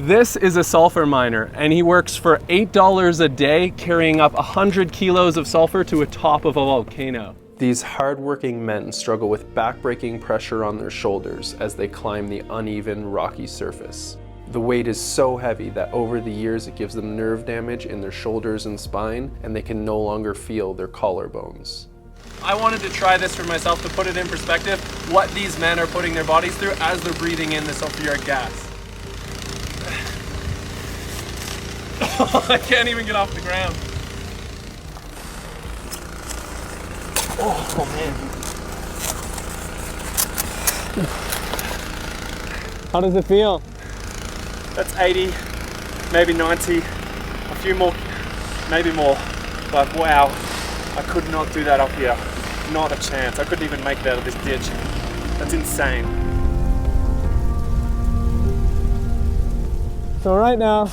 This is a sulphur miner, and he works for $8 a day carrying up 100 kilos of sulphur to a top of a volcano. These hard-working men struggle with back-breaking pressure on their shoulders as they climb the uneven, rocky surface. The weight is so heavy that over the years it gives them nerve damage in their shoulders and spine, and they can no longer feel their collarbones. I wanted to try this for myself to put it in perspective, what these men are putting their bodies through as they're breathing in the sulphuric gas. I can't even get off the ground. Oh man. How does it feel? That's 80, maybe 90, a few more, maybe more. But wow, I could not do that up here. Not a chance. I couldn't even make it out of this ditch. That's insane. So right now,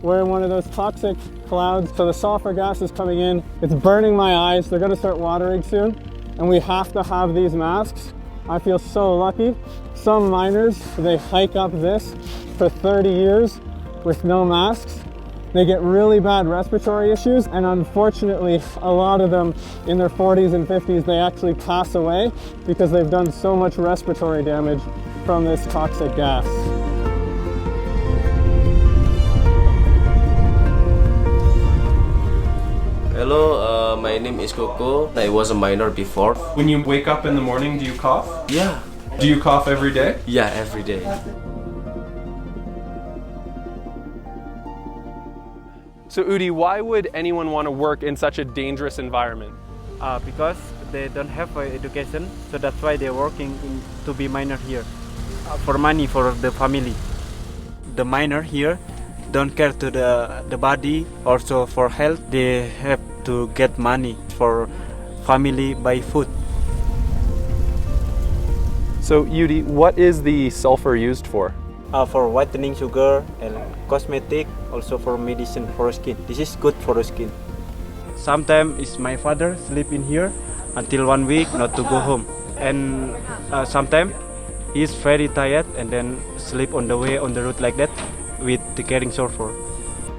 we're in one of those toxic clouds. So the sulfur gas is coming in. It's burning my eyes. They're gonna start watering soon. And we have to have these masks. I feel so lucky. Some miners, they hike up this for 30 years with no masks. They get really bad respiratory issues, and unfortunately, a lot of them in their 40s and 50s, they actually pass away because they've done so much respiratory damage from this toxic gas. Hello, my name is Coco. I was a miner before. When you wake up in the morning, do you cough? Yeah. Do you cough every day? Yeah, every day. So Yudi, why would anyone want to work in such a dangerous environment? Because they don't have education, so that's why they're working to be miner here. For money for the family. The miner here don't care to the body, also for health. They have to get money for family, buy food. So Yudi, what is the sulfur used for? For whitening sugar and cosmetic, also for medicine for skin. This is good for the skin. Sometimes it's my father sleep in here until 1 week not to go home. And sometimes he's very tired and then sleep on the way on the road like that with the carrying sulfur.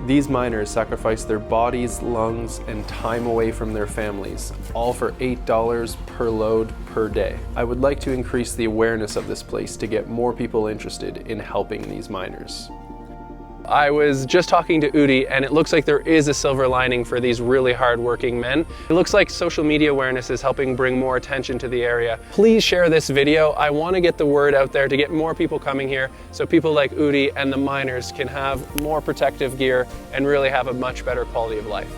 These miners sacrifice their bodies, lungs, and time away from their families, all for $8 per load per day. I would like to increase the awareness of this place to get more people interested in helping these miners. I was just talking to Yudi, and it looks like there is a silver lining for these really hard-working men. It looks like social media awareness is helping bring more attention to the area. Please share this video. I want to get the word out there to get more people coming here so people like Yudi and the miners can have more protective gear and really have a much better quality of life.